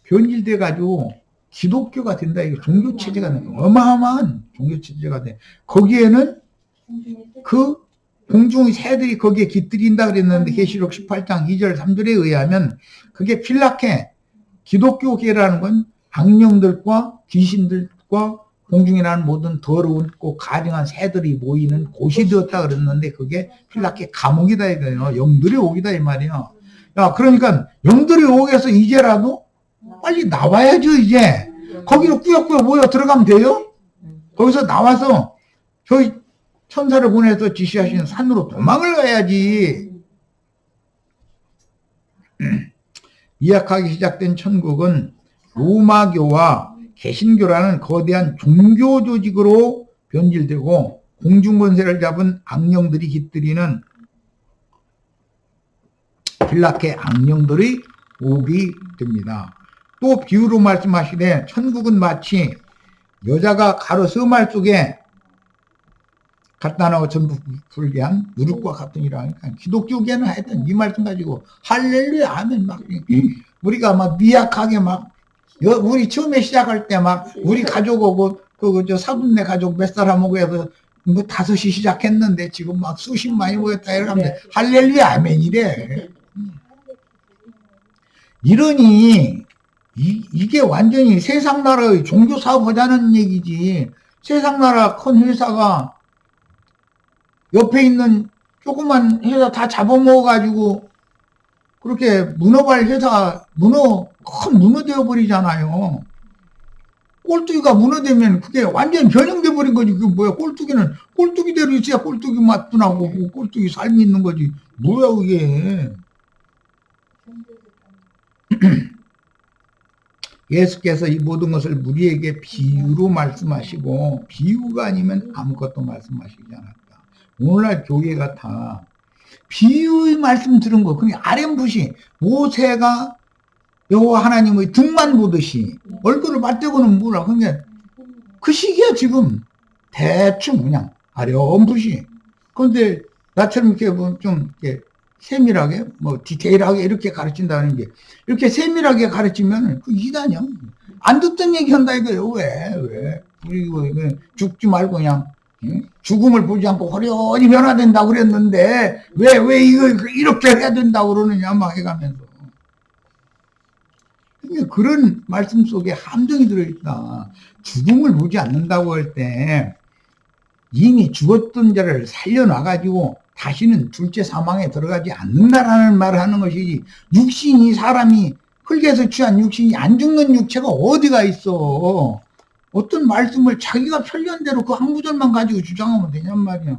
변질돼 가지고 기독교가 된다. 이거 종교체제가 된다. 어마어마한 종교체제가 돼. 거기에는 그 공중의 새들이 거기에 깃들인다 그랬는데 계시록 18장 2절 3절에 의하면 그게 필라케, 기독교계라는 건 악령들과 귀신들과 공중이라는 모든 더러운 꼭 가증한 새들이 모이는 곳이 되었다 그랬는데 그게 필라케 감옥이다 이거예요. 영들이 오기다 이 말이야. 야, 그러니까 영들이 오게서 이제라도 빨리 나와야죠 이제. 거기로 꾸역꾸역 모여 들어가면 돼요? 거기서 나와서 저희 천사를 보내서 지시하시는 산으로 도망을 가야지. 미약하게 시작된 천국은 로마교와 개신교라는 거대한 종교 조직으로 변질되고 공중권세를 잡은 악령들이 깃들이는 빌라케 악령들의 옥이 됩니다. 또 비유로 말씀하시되 천국은 마치 여자가 가로 서말 속에 갖다 놓고 전부 불게한 누룩과 같으니라. 그러니까 기독교계는 하여튼 이 말씀 가지고 할렐루야 하면 막 우리가 막 미약하게 막 우리 처음에 시작할 때 막 우리 가족하고 저 사돈네 가족 몇 사람하고 해서 뭐 5이 시작했는데 지금 막 수십만이 모였다 이러면 할렐루야 아멘 이래. 이러니 이게 완전히 세상 나라의 종교 사업 하자는 얘기지. 세상 나라 큰 회사가 옆에 있는 조그만 회사 다 잡아먹어가지고 그렇게 문어발 회사가 큰 문어 되어버리잖아요. 꼴뚜기가 문어 되면 그게 완전히 변형돼 버린 거지. 그게 뭐야? 꼴뚜기는 꼴뚜기대로 있어야 꼴뚜기 맛도 나고 꼴뚜기 삶이 있는 거지. 뭐야 그게. 예수께서 이 모든 것을 우리에게 비유로 말씀하시고 비유가 아니면 아무것도 말씀하시지 않았다. 오늘날 교회가 다 비유의 말씀 들은 거, 그냥 아렘풋이 모세가 여호와 하나님의 등만 보듯이 얼굴을 맞대고는 뭐라. 그러니까 그 시기야 지금. 대충 그냥 아렴풋이. 그런데 나처럼 이렇게 좀 이렇게 세밀하게 디테일하게 이렇게 가르친다는 게, 이렇게 세밀하게 가르치면 그 이단이야. 안 듣던 얘기 한다 이거예요. 왜? 우리 이거 죽지 말고 그냥 죽음을 보지 않고 호련히 변화된다고 그랬는데 왜 이거 이렇게 해야 된다고 그러느냐 막 해가면서. 그런 말씀 속에 함정이 들어있다. 죽음을 보지 않는다고 할 때 이미 죽었던 자를 살려놔가지고 다시는 둘째 사망에 들어가지 않는다라는 말을 하는 것이지, 육신이, 사람이 흙에서 취한 육신이 안 죽는 육체가 어디가 있어. 어떤 말씀을 자기가 편견대로 그 한 구절만 가지고 주장하면 되냔 말이야.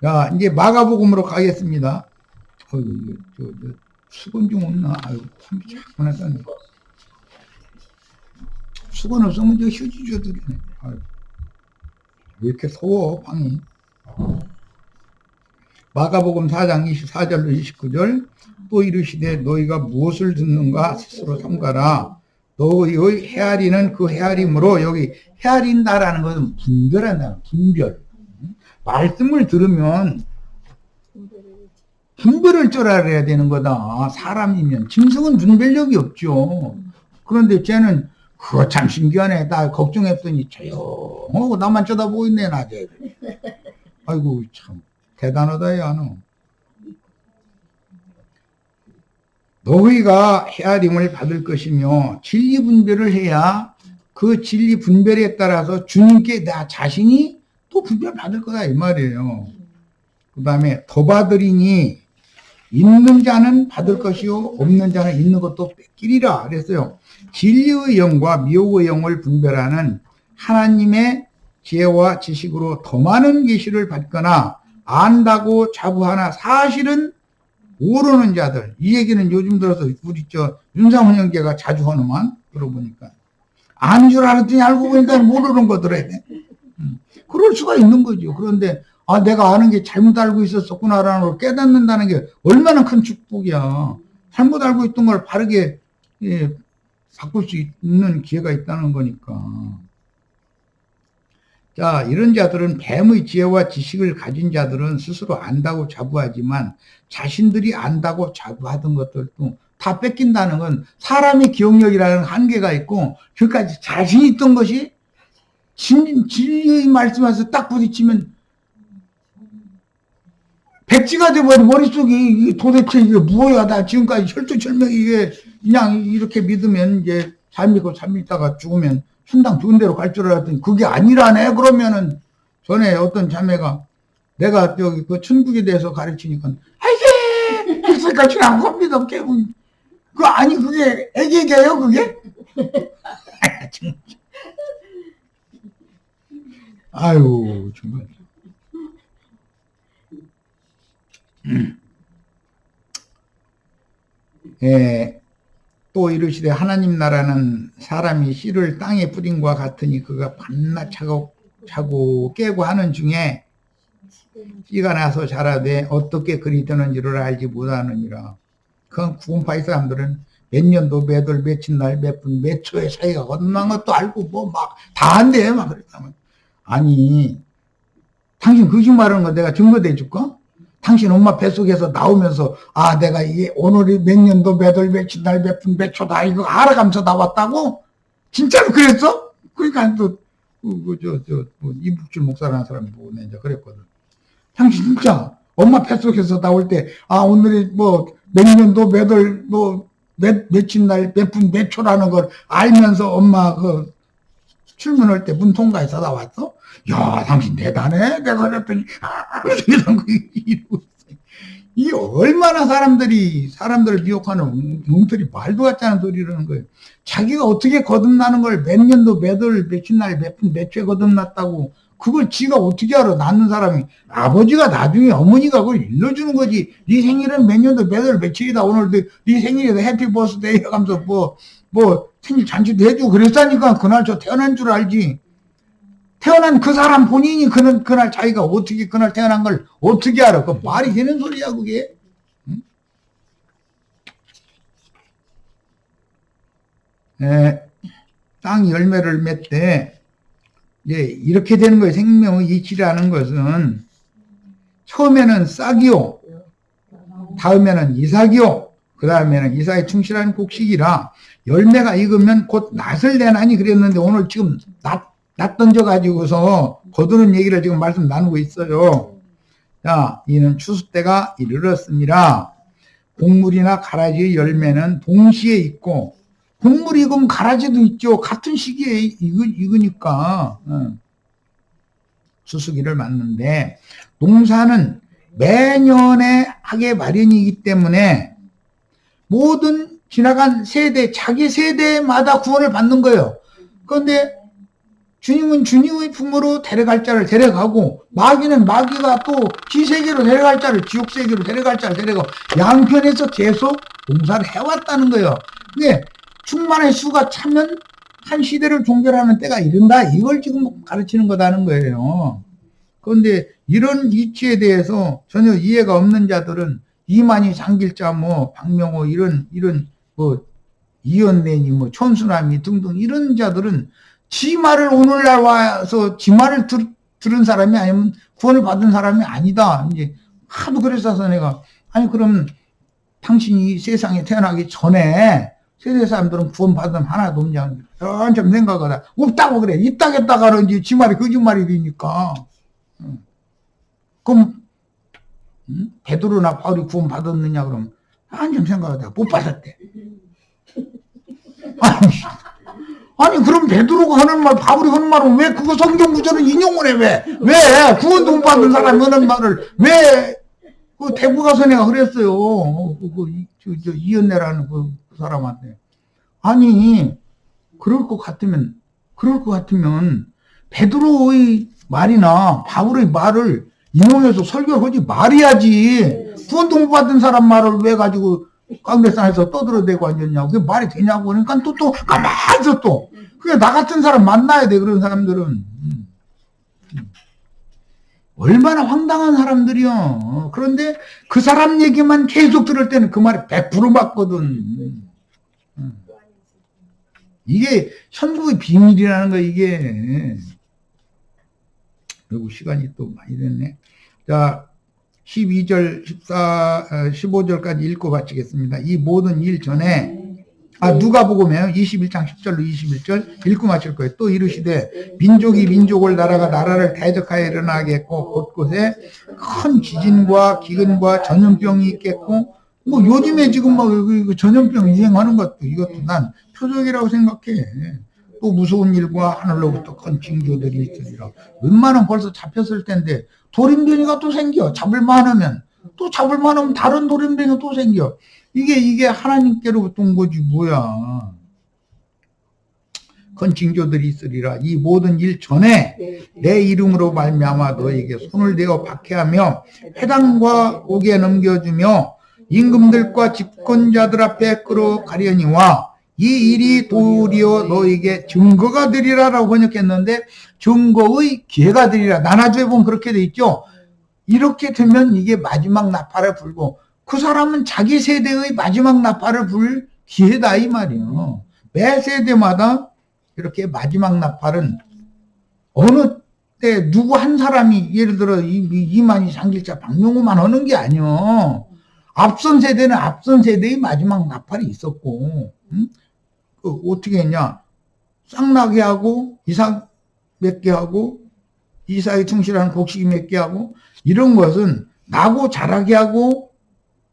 자, 이제 마가복음으로 가겠습니다. 수건 좀 없나? 아유, 참 자꾸나 수건 없으면 저 휴지 줘도 되네. 아유, 왜 이렇게 더워, 방이. 마가복음 4장 24절로 29절. 또 이르시되 너희가 무엇을 듣는가 스스로 삼가라. 너희의 헤아리는 그 헤아림으로, 여기 헤아린다라는 것은 분별한다. 분별. 말씀을 들으면 분별을 줄 알아야 되는 거다. 사람이면. 짐승은 분별력이 없죠. 그런데 쟤는 그거 참 신기하네. 나 걱정했더니 조용하고 나만 쳐다보고 있네, 낮에. 아이고, 참 대단하다, 야, 너. 너희가 헤아림을 받을 것이며 진리 분별을 해야 그 진리 분별에 따라서 주님께 나 자신이 또 분별 받을 거다, 이 말이에요. 그 다음에 더 받으리니 있는 자는 받을 것이요 없는 자는 있는 것도 뺏기리라 그랬어요. 진리의 영과 미혹의 영을 분별하는 하나님의 지혜와 지식으로 더 많은 계시를 받거나 안다고 자부하나 사실은 모르는 자들. 이 얘기는 요즘 들어서 우리 윤상훈 형제가 자주 하는만 들어보니까 아는 줄 알았더니 알고 보니까 모르는 거더래. 그럴 수가 있는 거죠. 그런데 내가 아는 게 잘못 알고 있었구나라는 걸 깨닫는다는 게 얼마나 큰 축복이야. 잘못 알고 있던 걸 바르게 바꿀 수 있는 기회가 있다는 거니까. 자, 이런 자들은 뱀의 지혜와 지식을 가진 자들은 스스로 안다고 자부하지만 자신들이 안다고 자부하던 것들도 다 뺏긴다는 건 사람의 기억력이라는 한계가 있고, 그까지 자신 있던 것이 진리의 말씀에서 딱 부딪히면 백지가 돼버린 머릿속이 도대체 이게 뭐야. 나 지금까지 혈투철명이 이게 그냥 이렇게 믿으면 이제 잘 믿고 잘 믿다가 죽으면 천당 좋은 데로 갈 줄 알았더니 그게 아니라네. 그러면은 전에 어떤 자매가 내가 여기 그 천국에 대해서 가르치니까 아이게 그래서까지 안 겁니다. 그 아니 그게 애기게요 그게? 아유 정말. 또 이르시되 하나님 나라는 사람이 씨를 땅에 뿌린과 같으니 그가 밤낮 차고 깨고 하는 중에 씨가 나서 자라되 어떻게 그리 되는지를 알지 못하느니라. 그 구원파의 사람들은 몇 년도 몇 월 며칠 날 몇 분 몇 초의 차이가 얼마나 것도 알고 뭐 막 다 한대 막 그랬다면, 아니 당신 거짓말하는 거 내가 증거대 줄까? 당신 엄마 뱃속에서 나오면서 내가 이게 오늘이 몇 년도 몇 월 며칠 날 몇 분 몇 초다 이거 알아가면서 나왔다고? 진짜로 그랬어? 그러니까 또 이북줄 목사라는 사람이 보고 내가 그랬거든. 당신 진짜 엄마 뱃속에서 나올 때 오늘이 뭐 몇 년도 몇 월 뭐 며칠 날 몇 분 몇 초라는 걸 알면서 엄마 그 출근할 때 문 통과해서 나왔어? 야, 당신 대단해. 내가 그랬더니 이러고 있어. 이 얼마나 사람들을 미혹하는 뭉터리 말도 같지 않은 소리라는 거예요. 자기가 어떻게 거듭나는 걸 몇 년도 몇 월 며칠 날 몇 분 몇 초에 거듭났다고 그걸 지가 어떻게 알아? 낳는 사람이. 아버지가 나중에 어머니가 그걸 일러주는 거지. 네 생일은 몇 년도 몇 월 며칠이다. 오늘도 네 생일에도 해피 버스데이 해가면서 뭐 생일 잔치도 해주고 그랬다니까. 그날 저 태어난 줄 알지. 태어난 그 사람 본인이 그날 자기가 어떻게 그날 태어난 걸 어떻게 알아? 그 말이 되는 소리야 그게. 응? 땅 열매를 맺되 이렇게 되는 거예요. 생명의 이치라는 것은 처음에는 싹이요, 다음에는 이삭이요, 그 다음에는 이사에 충실한 곡식이라 열매가 익으면 곧 낫을 내나니 그랬는데 오늘 지금 낫 던져가지고서 거두는 얘기를 지금 말씀 나누고 있어요. 자, 이는 추수 때가 이르렀습니다. 곡물이나 가라지의 열매는 동시에 있고, 곡물이 익으면 가라지도 있죠. 같은 시기에 익으니까. 추수기를 맞는데, 농사는 매년에 하게 마련이기 때문에 모든 지나간 세대, 자기 세대마다 구원을 받는 거예요. 그런데 주님은 주님의 품으로 데려갈 자를 데려가고, 마귀는 마귀가 또 지세계로 데려갈 자를 지옥세계로 데려갈 자를 데려가고, 양편에서 계속 봉사를 해왔다는 거예요. 근데 충만의 수가 차면 한 시대를 종결하는 때가 이른다, 이걸 지금 가르치는 거다는 거예요. 그런데 이런 이치에 대해서 전혀 이해가 없는 자들은 이만희, 장길자, 박명호 이런 이연내니 촌수남이 등등 이런 자들은 지 말을 오늘날 와서 지 말을 들은 사람이 아니면 구원을 받은 사람이 아니다. 이제 하도 그랬어서 내가, 아니 그럼 당신이 이 세상에 태어나기 전에 세대 사람들은 구원 받은 하나도 없냐? 한참 생각하다. 없다고 그래. 있다겠다가는 이제 지 말이 거짓말이 되니까. 그럼 베드로나 바울이 구원 받았느냐? 그럼 한참 생각하다. 못 받았대. 아니 그럼 베드로가 하는 말, 바울이 하는 말은 왜 그거 성경 구절은 인용을 해? 왜 구원도 못 받은 사람이 하는 말을 왜 그 대구가서 내가 그랬어요. 저 이연내라는 그 사람한테. 아니 그럴 것 같으면 베드로의 말이나 바울의 말을 인용해서 설교하지 말해야지. 구원도 못 받은 사람 말을 왜 가지고 강대상에서 떠들어대고 앉았냐고. 그게 말이 되냐고. 그러니까 또 가만히 있어 또. 그게 나 같은 사람 만나야 돼, 그런 사람들은. 얼마나 황당한 사람들이요. 그런데 그 사람 얘기만 계속 들을 때는 그 말이 100% 맞거든. 이게 천국의 비밀이라는 거, 이게. 그리고 시간이 또 많이 됐네. 자, 12절, 15절까지 읽고 마치겠습니다. 이 모든 일 전에, 누가복음이에요. 21장 10절로 21절 읽고 마칠 거예요. 또 이르시되 민족이 민족을 나라가 나라를 대적하여 일어나겠고 곳곳에 큰 지진과 기근과 전염병이 있겠고, 요즘에 지금 전염병 유행하는 것도 이것도 난 표적이라고 생각해. 또 무서운 일과 하늘로부터 큰 징조들이 있으리라. 웬만하면 벌써 잡혔을 텐데 돌연변이가 또 생겨. 잡을만 하면 다른 돌연변이가 또 생겨. 이게 하나님께로부터 온 거지 뭐야. 큰 징조들이 있으리라. 이 모든 일 전에 내 이름으로 말미암아 너에게 손을 대어 박해하며 회당과 옥에 넘겨주며 임금들과 집권자들 앞에 끌어가려니와 이 일이 도리어 너에게 증거가 되리라라고 번역했는데, 증거의 기회가 되리라. 나나주에 보면 그렇게 돼 있죠. 이렇게 되면 이게 마지막 나팔을 불고, 그 사람은 자기 세대의 마지막 나팔을 불 기회다 이 말이에요. 매 세대마다 이렇게 마지막 나팔은 어느 때 누구 한 사람이, 예를 들어 이만희, 장길자, 박명호만 하는 게 아니요. 앞선 세대는 앞선 세대의 마지막 나팔이 있었고, 어떻게 했냐? 쌍나게 하고, 이삭 몇 개 하고, 이삭에 충실한 곡식이 몇 개 하고, 이런 것은 나고 자라게 하고,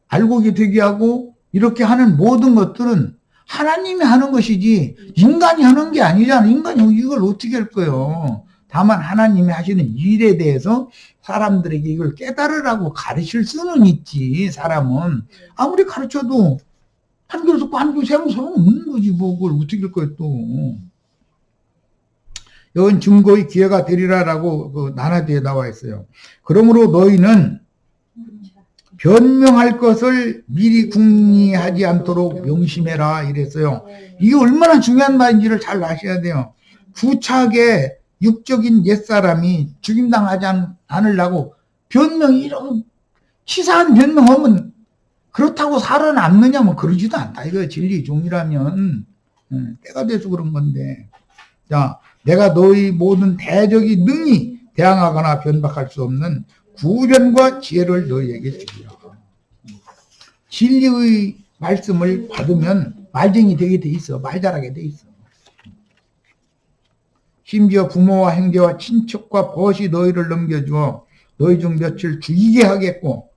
알고게 되게 하고, 이렇게 하는 모든 것들은 하나님이 하는 것이지, 인간이 하는 게 아니잖아. 인간이 이걸 어떻게 할 거예요? 다만 하나님이 하시는 일에 대해서 사람들에게 이걸 깨달으라고 가르칠 수는 있지, 사람은. 아무리 가르쳐도 한 귀로 듣고 한 귀로 세우면 소용없는 거지, 그걸 어떻게 할 거야, 또. 이건 증거의 기회가 되리라라고 나나디에 나와 있어요. 그러므로 너희는 변명할 것을 미리 궁리하지 않도록 명심해라, 이랬어요. 이게 얼마나 중요한 말인지를 잘 아셔야 돼요. 구차하게 육적인 옛사람이 죽임당하지 않으려고 이런 치사한 변명하면 그렇다고 살아남느냐, 그러지도 않다. 이거 진리 종이라면 때가 돼서 그런 건데. 자, 내가 너희 모든 대적이 능히 대항하거나 변박할 수 없는 구변과 지혜를 너희에게 주리라. 진리의 말씀을 받으면 말쟁이 되게 돼 있어. 말 잘하게 돼 있어. 심지어 부모와 형제와 친척과 벗이 너희를 넘겨주어 너희 중 며칠 죽이게 하겠고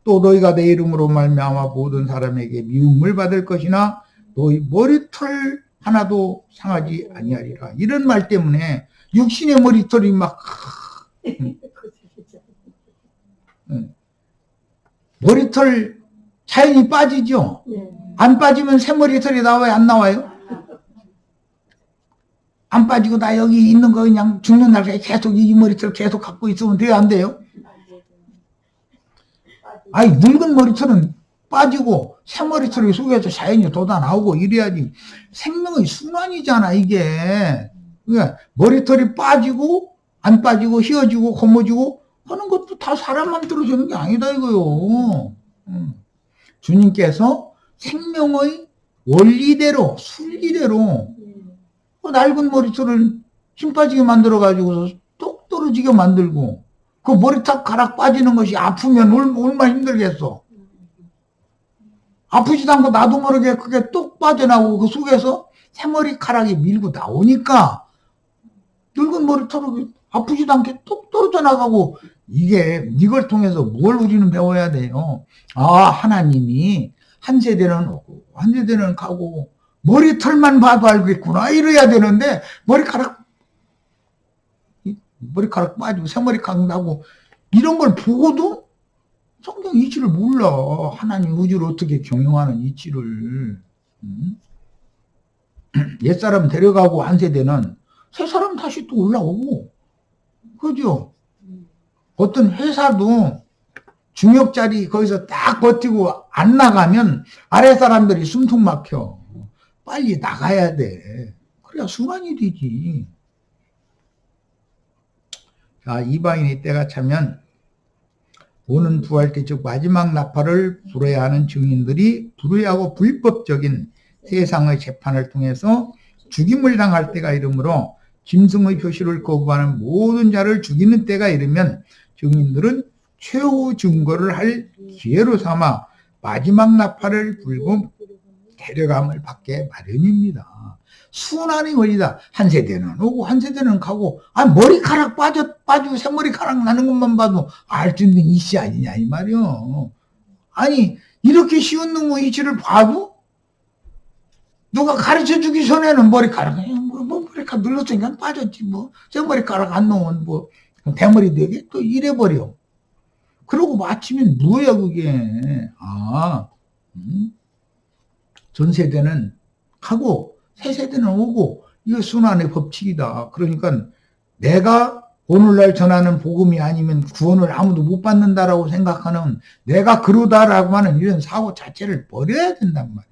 또 너희가 내 이름으로 말미암아 모든 사람에게 미움을 받을 것이나 너희 머리털 하나도 상하지 아니하리라. 이런 말 때문에 육신의 머리털이 막 머리털 자연히 빠지죠. 안 빠지면 새 머리털이 나와요? 안 나와요? 안 빠지고 나 여기 있는 거 그냥 죽는 날까지 계속 이 머리털 계속 갖고 있으면 돼요? 안 돼요? 아니 늙은 머리털은 빠지고 새 머리털이 속에서 자연히 돋아나오고 이래야지. 생명의 순환이잖아 이게. 그러니까 머리털이 빠지고 안 빠지고 휘어지고 거머지고 하는 것도 다 사람 만들어주는 게 아니다 이거요. 주님께서 생명의 원리대로 순리대로 낡은 머리털을 힘 빠지게 만들어가지고서 똑 떨어지게 만들고 그 머리털 가락 빠지는 것이 아프면 얼마나 힘들겠어. 아프지도 않고 나도 모르게 그게 똑 빠져나오고 그 속에서 새머리카락이 밀고 나오니까 늙은 머리털이 아프지도 않게 똑 떨어져 나가고 이걸 통해서 뭘 우리는 배워야 돼요? 아, 하나님이 한 세대는 오고 한 세대는 가고 머리털만 봐도 알겠구나 이래야 되는데 머리카락 빠지고 새머리카락 나고 이런 걸 보고도 성경 이치를 몰라. 하나님 우주를 어떻게 경영하는 이치를. 옛사람 데려가고 한 세대는 새 사람 다시 또 올라오고 그죠? 어떤 회사도 중역자리 거기서 딱 버티고 안 나가면 아래 사람들이 숨통 막혀. 빨리 나가야 돼. 그래야 순환이 되지. 자, 이방인의 때가 차면 오는 부활 때 즉 마지막 나팔을 불어야 하는 증인들이 불의하고 불법적인 세상의 재판을 통해서 죽임을 당할 때가 이르므로 짐승의 표시를 거부하는 모든 자를 죽이는 때가 이르면 증인들은 최후 증거를 할 기회로 삼아 마지막 나팔을 불고 데려감을 받게 마련입니다. 순환의 원리다. 한 세대는 오고 한 세대는 가고 머리카락 빠지고 새머리카락 나는 것만 봐도 알 수 있는 이치 아니냐 이 말이요. 아니 이렇게 쉬운 놈의 이치를 봐도 누가 가르쳐주기 전에는 머리카락 눌렀으니까 빠졌지 새머리카락 안 놓으면 대머리 되게 또 이래버려. 그러고 마치면 뭐야 그게. 전 세대는 가고 새 세대는 오고 이거 순환의 법칙이다. 그러니까 내가 오늘날 전하는 복음이 아니면 구원을 아무도 못 받는다라고 생각하는 내가 그러다라고 하는 이런 사고 자체를 버려야 된단 말이야.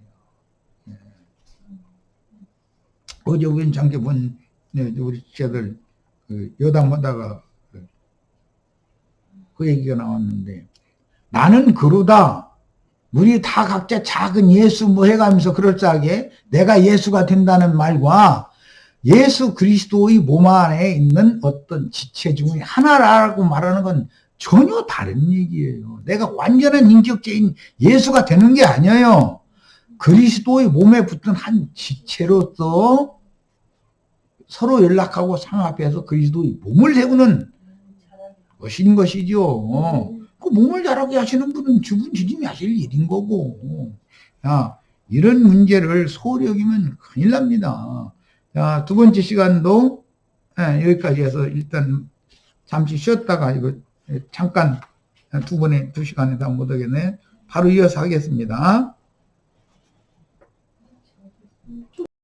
어제 우연찮게 본 우리 지체들 여담하다가 그 얘기가 나왔는데 나는 그러다 우리 다 각자 작은 예수 해가면서 그럴싸하게 내가 예수가 된다는 말과 예수 그리스도의 몸 안에 있는 어떤 지체 중의 하나라고 말하는 건 전혀 다른 얘기예요. 내가 완전한 인격체인 예수가 되는 게 아니에요. 그리스도의 몸에 붙은 한 지체로서 서로 연락하고 상합해서 그리스도의 몸을 세우는 것인 것이죠. 그 몸을 자라게 하시는 분은 주님이 하실 일인 거고. 자, 이런 문제를 소홀히 여기면 큰일 납니다. 자, 두 번째 시간도 여기까지 해서 일단 잠시 쉬었다가 이거 잠깐 두 시간에 다 못 하겠네. 바로 이어서 하겠습니다.